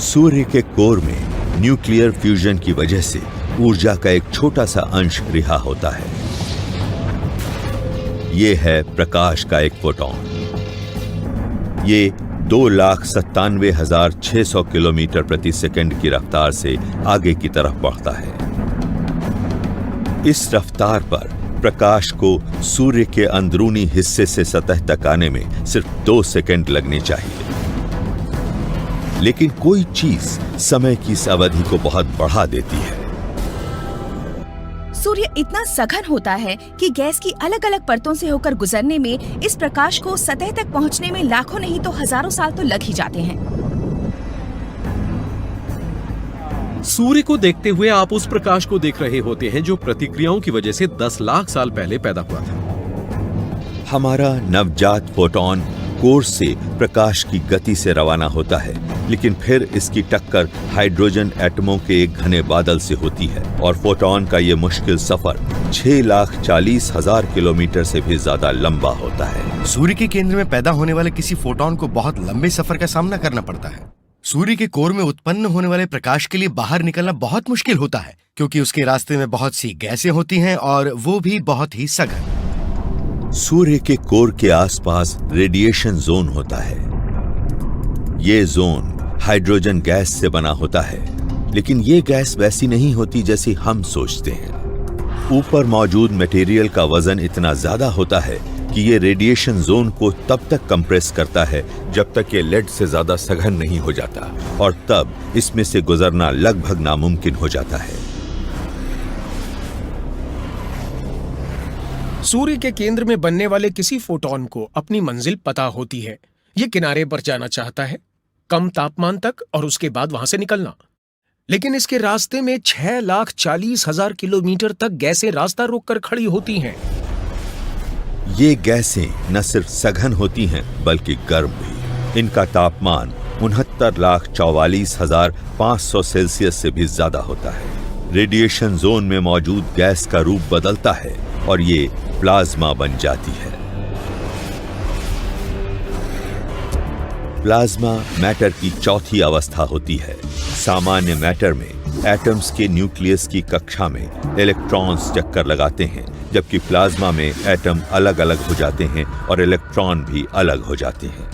सूर्य के कोर में nuclear fusion की वजह से ऊर्जा का एक छोटा सा अंश रिहा होता है। यह है प्रकाश का एक फोटॉन। ये 2,97,600 किलोमीटर प्रति सेकंड की रफ्तार से आगे की तरफ बढ़ता है। इस रफ्तार पर प्रकाश को सूर्य के अंदरूनी हिस्से से सतह तक आने में सिर्फ 2 सेकंड लगने चाहिए। लेकिन कोई चीज समय की इस अवधि को बहुत बढ़ा देती है। सूर्य इतना सघन होता है कि गैस की अलग अलग परतों से होकर गुजरने में इस प्रकाश को सतह तक पहुंचने में लाखों नहीं तो हजारों साल तो लग ही जाते हैं। सूर्य को देखते हुए आप उस प्रकाश को देख रहे होते हैं जो प्रतिक्रियाओं की वजह से 10 लाख साल पहले पैदा हुआ था। हमारा नवजात फोटॉन कोर से प्रकाश की गति से रवाना होता है, लेकिन फिर इसकी टक्कर हाइड्रोजन एटमों के एक घने बादल से होती है और फोटॉन का यह मुश्किल सफर 6,40,000 किलोमीटर से भी ज्यादा लंबा होता है। सूर्य के केंद्र में पैदा होने वाले किसी फोटॉन को बहुत लंबे सफर का सामना करना पड़ता है। सूर्य के कोर में उत्पन्न होने वाले प्रकाश के लिए बाहर निकलना बहुत मुश्किल होता है, क्योंकि उसके रास्ते में बहुत सी गैसें होती हैं और वो भी बहुत ही सघन। सूर्य के कोर के आसपास रेडिएशन जोन होता है। ये जोन हाइड्रोजन गैस से बना होता है, लेकिन ये गैस वैसी नहीं होती जैसी हम सोचते हैं। ऊपर मौजूद मटेरियल का वजन इतना ज्यादा होता है कि ये रेडिएशन जोन को तब तक कंप्रेस करता है जब तक ये लेड से ज्यादा सघन नहीं हो जाता, और तब इसमें से गुजरना लगभग नामुमकिन हो जाता है। सूर्य के केंद्र में बनने वाले किसी फोटॉन को अपनी मंजिल पता होती है। ये किनारे पर जाना चाहता है, कम तापमान तक, और उसके बाद वहां से निकलना। लेकिन इसके रास्ते में 6,40,000 किलोमीटर तक गैसें रास्ता रोककर खड़ी होती हैं। ये गैसें न सिर्फ सघन होती हैं बल्कि गर्म भी। इनका तापमान 69,44,500 सेल्सियस से भी ज्यादा होता है। रेडिएशन जोन में मौजूद गैस का रूप बदलता है और ये प्लाज्मा बन जाती है। प्लाज्मा मैटर की चौथी अवस्था होती है। सामान्य मैटर में एटम्स के न्यूक्लियस की कक्षा में इलेक्ट्रॉन्स चक्कर लगाते हैं, जबकि प्लाज्मा में एटम अलग अलग हो जाते हैं और इलेक्ट्रॉन भी अलग हो जाते हैं।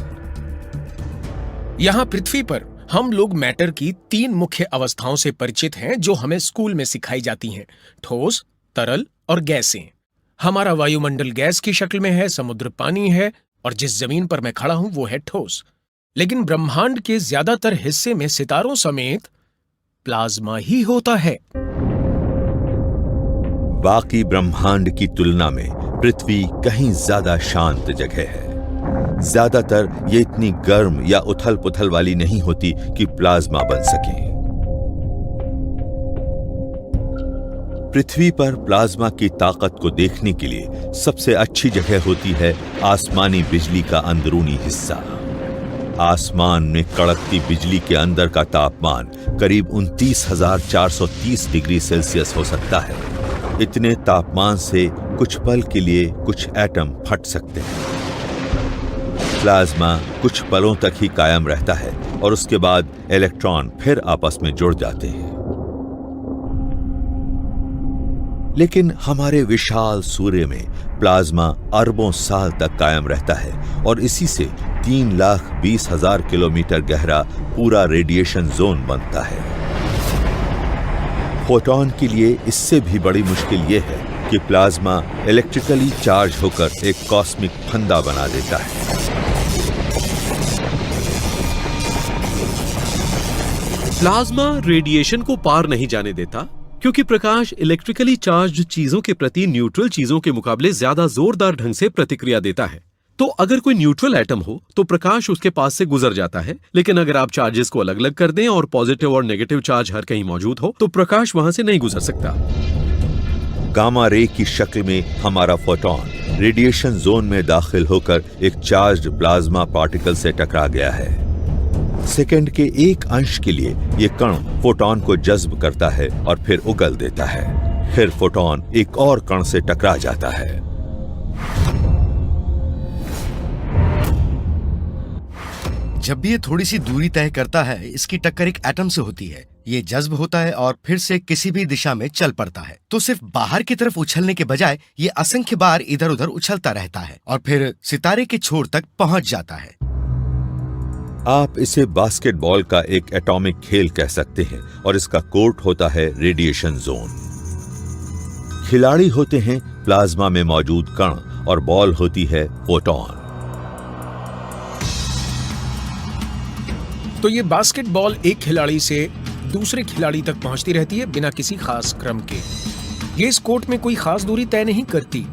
यहां पृथ्वी पर हम लोग मैटर की 3 मुख्य अवस्थाओं से परिचित हैं जो हमें स्कूल में सिखाई जाती हैं: ठोस, तरल और गैसें। हमारा वायुमंडल गैस की शक्ल में है, समुद्र पानी है, और जिस जमीन पर मैं खड़ा हूं वो है ठोस। लेकिन ब्रह्मांड के ज्यादातर हिस्से में सितारों समेत प्लाज्मा ही होता है। बाकी ब्रह्मांड की तुलना में पृथ्वी कहीं ज्यादा शांत जगह है। ज्यादातर ये इतनी गर्म या उथल पुथल वाली नहीं होती कि प्लाज्मा बन सके। पृथ्वी पर प्लाज्मा की ताकत को देखने के लिए सबसे अच्छी जगह होती है आसमानी बिजली का अंदरूनी हिस्सा। आसमान में कड़कती बिजली के अंदर का तापमान करीब 29,430 डिग्री सेल्सियस हो सकता है। इतने तापमान से कुछ पल के लिए कुछ एटम फट सकते हैं। प्लाज्मा कुछ पलों तक ही कायम रहता है और उसके बाद इलेक्ट्रॉन फिर आपस में जुड़ जाते हैं। लेकिन हमारे विशाल सूर्य में प्लाज्मा अरबों साल तक कायम रहता है और इसी से 3,20,000 किलोमीटर गहरा पूरा रेडिएशन जोन बनता है। फोटॉन के लिए इससे भी बड़ी मुश्किल यह है कि प्लाज्मा इलेक्ट्रिकली चार्ज होकर एक कॉस्मिक फंदा बना देता है। प्लाज्मा रेडिएशन को पार नहीं जाने देता, क्योंकि प्रकाश इलेक्ट्रिकली चार्ज्ड चीजों के प्रति न्यूट्रल चीजों के मुकाबले ज्यादा जोरदार ढंग से प्रतिक्रिया देता है। तो अगर कोई न्यूट्रल एटम हो तो प्रकाश उसके पास से गुजर जाता है, लेकिन अगर आप चार्जेस को अलग अलग कर दें और पॉजिटिव और नेगेटिव चार्ज हर कहीं मौजूद हो तो प्रकाश वहां से नहीं गुजर सकता। गामा रे की शक्ल में हमारा फोटॉन रेडिएशन जोन में दाखिल होकर एक चार्ज्ड प्लाज्मा पार्टिकल से टकरा गया है। सेकंड के 1 अंश के लिए यह कण फोटॉन को जज्ब करता है और फिर उगल देता है। फिर फोटॉन एक और कण से टकरा जाता है। जब भी ये थोड़ी सी दूरी तय करता है, इसकी टक्कर एक एटम से होती है। ये जज्ब होता है और फिर से किसी भी दिशा में चल पड़ता है। तो सिर्फ बाहर की तरफ उछलने के बजाय ये असंख्य बार इधर उधर उछलता रहता है और फिर सितारे के छोर तक पहुंच जाता है। आप इसे बास्केटबॉल का एक एटॉमिक खेल कह सकते हैं और इसका कोर्ट होता है रेडिएशन जोन। खिलाड़ी होते हैं प्लाज्मा में मौजूद कण और बॉल होती है फोटॉन। तो ये बास्केटबॉल एक खिलाड़ी से दूसरे खिलाड़ी तक पहुंचती रहती है बिना किसी खास क्रम के। ये इस कोर्ट में कोई खास दूरी तय नहीं करती,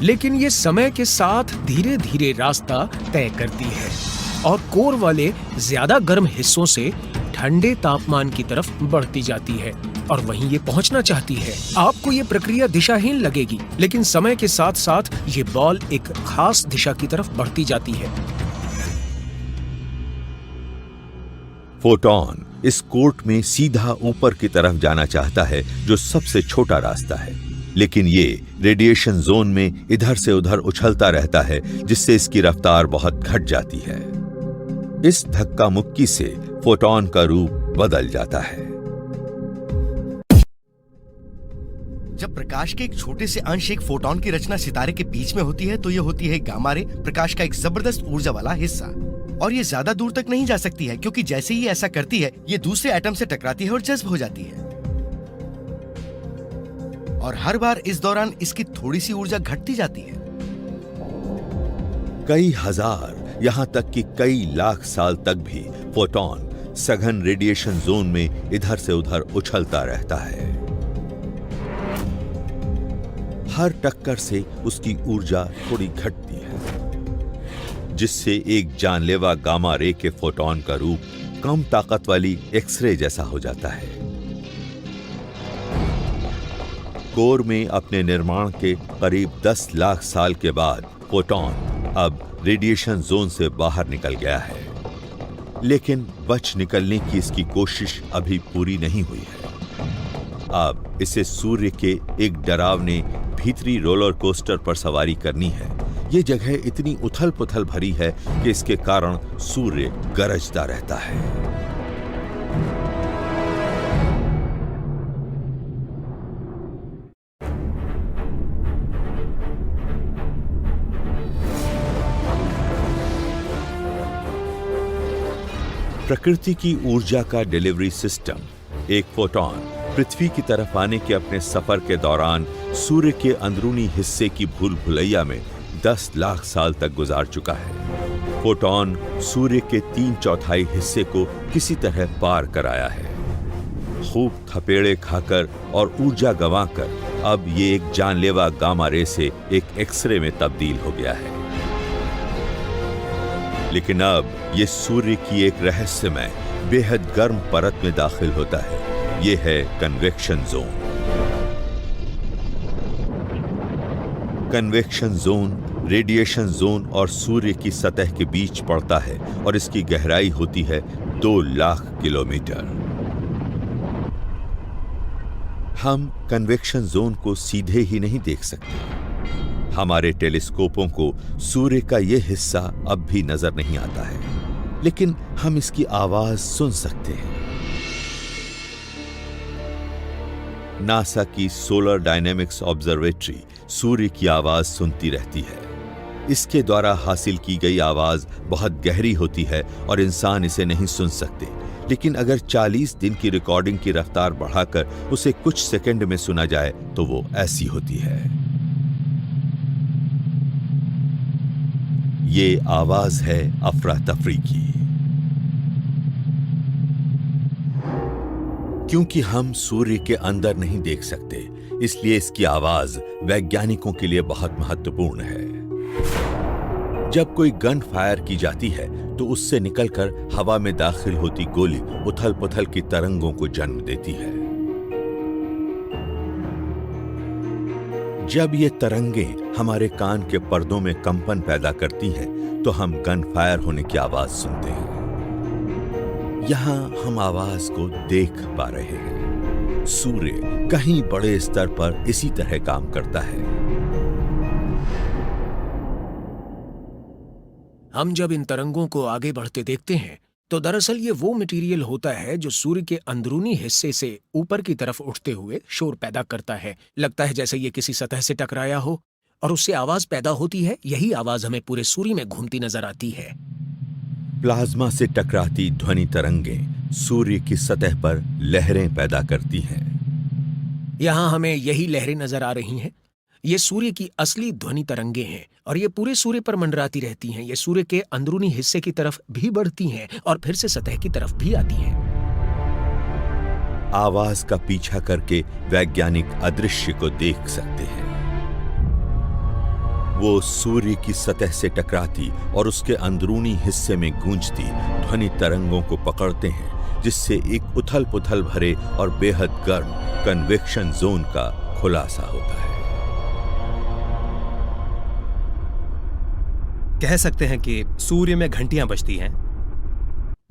लेकिन ये समय के साथ धीरे धीरे रास्ता तय करती है और कोर वाले ज्यादा गर्म हिस्सों से ठंडे तापमान की तरफ बढ़ती जाती है और वहीं ये पहुंचना चाहती है। आपको ये प्रक्रिया दिशाहीन लगेगी, लेकिन समय के साथ साथ ये बॉल एक खास दिशा की तरफ बढ़ती जाती है। फोटॉन इस कोर्ट में सीधा ऊपर की तरफ जाना चाहता है, जो सबसे छोटा रास्ता है, लेकिन ये रेडिएशन जोन में इधर से उधर उछलता रहता है, जिससे इसकी रफ्तार बहुत घट जाती है। इस धक्का मुक्की से फोटॉन का रूप बदल जाता है। जब प्रकाश के एक छोटे से अंश एक फोटॉन की रचना सितारे के बीच में होती है, तो ये होती है गामा रे, प्रकाश का एक जबरदस्त ऊर्जा वाला हिस्सा। और ये ज्यादा दूर तक नहीं जा सकती है, क्योंकि जैसे ही ऐसा करती है, ये दूसरे एटम से टकराती है और जज्ब हो जाती है। और हर बार इस दौरान इसकी थोड़ी सी ऊर्जा घटती जाती है। कई हजार, यहां तक कि कई लाख साल तक भी फोटॉन सघन रेडिएशन जोन में इधर से उधर उछलता रहता है। हर टक्कर से उसकी ऊर्जा थोड़ी घटती है, जिससे एक जानलेवा गामा रे के फोटॉन का रूप कम ताकत वाली एक्सरे जैसा हो जाता है। कोर में अपने निर्माण के करीब 10 लाख साल के बाद फोटॉन अब रेडिएशन जोन से बाहर निकल गया है, लेकिन बच निकलने की इसकी कोशिश अभी पूरी नहीं हुई है। अब इसे सूर्य के एक डरावने भीतरी रोलर कोस्टर पर सवारी करनी है। ये जगह इतनी उथल पुथल भरी है कि इसके कारण सूर्य गरजता रहता है। प्रकृति की ऊर्जा का डिलीवरी सिस्टम, एक फोटॉन पृथ्वी की तरफ आने के अपने सफर के दौरान सूर्य के अंदरूनी हिस्से की भूल भुलैया में 10 लाख साल तक गुजार चुका है। फोटॉन सूर्य के 3/4 हिस्से को किसी तरह पार कराया है। खूब थपेड़े खाकर और ऊर्जा गंवाकर अब ये एक जानलेवा गामा रे से एक एक्सरे में तब्दील हो गया है। लेकिन अब ये सूर्य की एक रहस्यमय बेहद गर्म परत में दाखिल होता है। ये है convection zone. Convection zone radiation zone और सूर्य की सतह के बीच पड़ता है और इसकी गहराई होती है 2 लाख किलोमीटर। हम कन्वेक्शन जोन को सीधे ही नहीं देख सकते। हमारे टेलीस्कोपों को सूर्य का यह हिस्सा अब भी नजर नहीं आता है, लेकिन हम इसकी आवाज सुन सकते हैं। नासा की सोलर डायनेमिक्स ऑब्जर्वेटरी सूर्य की आवाज सुनती रहती है। इसके द्वारा हासिल की गई आवाज बहुत गहरी होती है और इंसान इसे नहीं सुन सकते, लेकिन अगर 40 दिन की रिकॉर्डिंग की रफ्तार बढ़ाकर उसे कुछ सेकंड में सुना जाए तो वो ऐसी होती है। ये आवाज है अफरा तफरी की। क्योंकि हम सूर्य के अंदर नहीं देख सकते, इसलिए इसकी आवाज वैज्ञानिकों के लिए बहुत महत्वपूर्ण है। जब कोई गन फायर की जाती है तो उससे निकलकर हवा में दाखिल होती गोली उथल पुथल की तरंगों को जन्म देती है। जब ये तरंगें हमारे कान के पर्दों में कंपन पैदा करती हैं, तो हम गन फायर होने की आवाज सुनते हैं। यहां हम आवाज को देख पा रहे हैं। सूर्य कहीं बड़े स्तर पर इसी तरह काम करता है। हम जब इन तरंगों को आगे बढ़ते देखते हैं तो दरअसल ये वो मटेरियल होता है जो सूर्य के अंदरूनी हिस्से से ऊपर की तरफ उठते हुए शोर पैदा करता है। लगता है जैसे ये किसी सतह से टकराया हो और उससे आवाज पैदा होती है। यही आवाज हमें पूरे सूर्य में घूमती नजर आती है। प्लाज्मा से टकराती ध्वनि तरंगें सूर्य की सतह पर लहरें पैदा करती हैं। यहाँ हमें यही लहरें नजर आ रही हैं। ये सूर्य की असली ध्वनि तरंगें हैं और ये पूरे सूर्य पर मंडराती रहती हैं। ये सूर्य के अंदरूनी हिस्से की तरफ भी बढ़ती हैं और फिर से सतह की तरफ भी आती हैं। आवाज का पीछा करके वैज्ञानिक अदृश्य को देख सकते हैं। वो सूर्य की सतह से टकराती और उसके अंदरूनी हिस्से में गूंजती ध्वनि तरंगों को पकड़ते हैं, जिससे एक उथल पुथल भरे और बेहद गर्म कन्वेक्शन जोन का खुलासा होता है। कह सकते हैं कि सूर्य में घंटियां बजती हैं।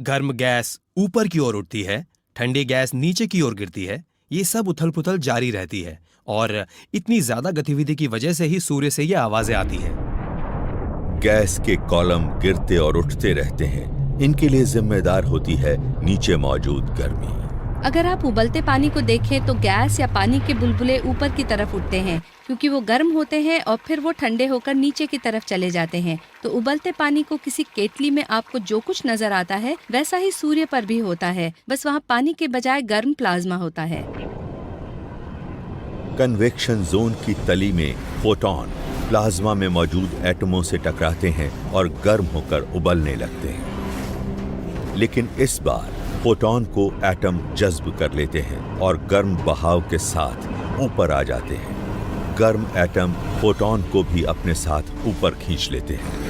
गर्म गैस ऊपर की ओर उठती है, ठंडी गैस नीचे की ओर गिरती है। ये सब उथल पुथल जारी रहती है और इतनी ज्यादा गतिविधि की वजह से ही सूर्य से ये आवाजें आती हैं। गैस के कॉलम गिरते और उठते रहते हैं। इनके लिए जिम्मेदार होती है नीचे मौजूद गर्मी। अगर आप उबलते पानी को देखें तो गैस या पानी के बुलबुले ऊपर की तरफ उठते हैं क्योंकि वो गर्म होते हैं और फिर वो ठंडे होकर नीचे की तरफ चले जाते हैं। तो उबलते पानी को किसी केतली में आपको जो कुछ नजर आता है वैसा ही सूर्य पर भी होता है, बस वहाँ पानी के बजाय गर्म प्लाज्मा होता है। कन्वेक्शन जोन की तली में फोटॉन प्लाज्मा में मौजूद एटमों से टकराते हैं और गर्म होकर उबलने लगते हैं। लेकिन इस बार फोटॉन को एटम जज्ब कर लेते हैं और गर्म बहाव के साथ ऊपर आ जाते हैं। गर्म एटम फोटॉन को भी अपने साथ ऊपर खींच लेते हैं।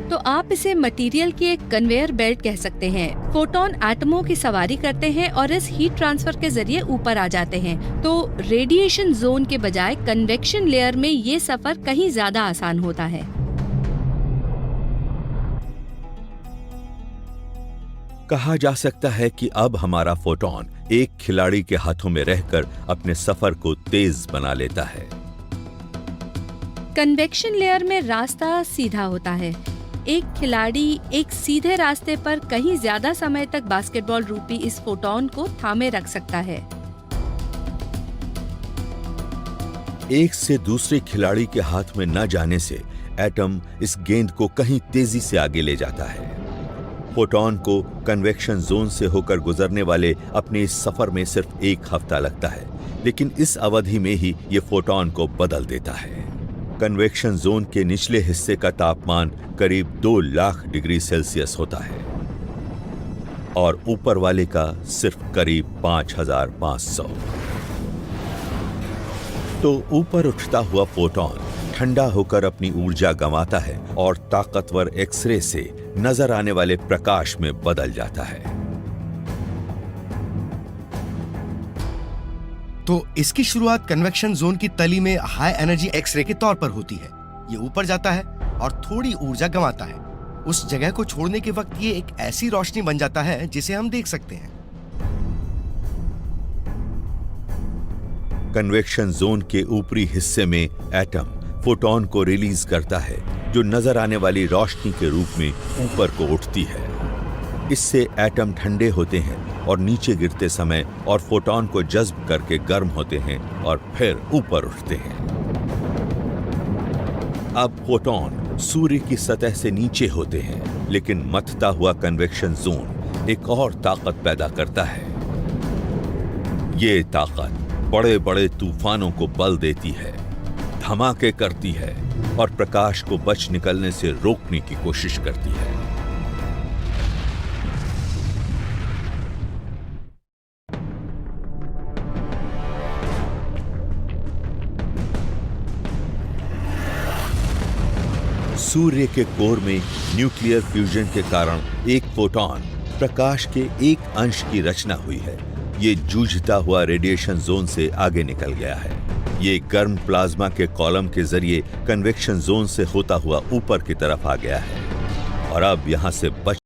तो आप इसे मटेरियल की एक कन्वेयर बेल्ट कह सकते हैं। फोटॉन एटमों की सवारी करते हैं और इस हीट ट्रांसफर के जरिए ऊपर आ जाते हैं। तो रेडिएशन जोन के बजाय कन्वेक्शन लेयर में ये सफर कहीं ज्यादा आसान होता है। कहा जा सकता है कि अब हमारा फोटॉन एक खिलाड़ी के हाथों में रहकर अपने सफर को तेज बना लेता है। कन्वेक्शन लेयर में रास्ता सीधा होता है। एक खिलाड़ी एक सीधे रास्ते पर कहीं ज्यादा समय तक बास्केटबॉल रूपी इस फोटॉन को थामे रख सकता है। एक से दूसरे खिलाड़ी के हाथ में न जाने से एटम इस गेंद को कहीं तेजी से आगे ले जाता है। फोटॉन को कन्वेक्शन जोन से होकर गुजरने वाले अपने इस सफर में सिर्फ एक हफ्ता लगता है, लेकिन इस अवधि में ही ये फोटॉन को बदल देता है। कन्वेक्शन जोन के निचले हिस्से का तापमान करीब 2 लाख डिग्री सेल्सियस होता है और ऊपर वाले का सिर्फ करीब 5500। तो ऊपर उठता हुआ फोटॉन ठंडा होकर अपनी ऊर्जा गंवाता है और ताकतवर एक्सरे से नजर आने वाले प्रकाश में बदल जाता है। तो इसकी शुरुआत कन्वेक्शन जोन की तली में हाई एनर्जी एक्सरे के तौर पर होती है। ये ऊपर जाता है और थोड़ी ऊर्जा गंवाता है। उस जगह को छोड़ने के वक्त ये एक ऐसी रोशनी बन जाता है जिसे हम देख सकते हैं। कन्वेक्शन जोन के ऊपरी हिस्से में एटम फोटॉन को रिलीज करता है, जो नजर आने वाली रोशनी के रूप में ऊपर को उठती है। इससे एटम ठंडे होते हैं और नीचे गिरते समय और फोटॉन को जज्ब करके गर्म होते हैं और फिर ऊपर उठते हैं। अब फोटॉन सूर्य की सतह से नीचे होते हैं, लेकिन मथता हुआ कन्वेक्शन जोन एक और ताकत पैदा करता है। ये ताकत बड़े बड़े तूफानों को बल देती है, धमाके करती है और प्रकाश को बच निकलने से रोकने की कोशिश करती है। सूर्य के कोर में न्यूक्लियर फ्यूजन के कारण एक फोटॉन प्रकाश के एक अंश की रचना हुई है। ये जूझता हुआ रेडिएशन जोन से आगे निकल गया है। ये गर्म प्लाज्मा के कॉलम के जरिए कन्वेक्शन जोन से होता हुआ ऊपर की तरफ आ गया है और अब यहां से बच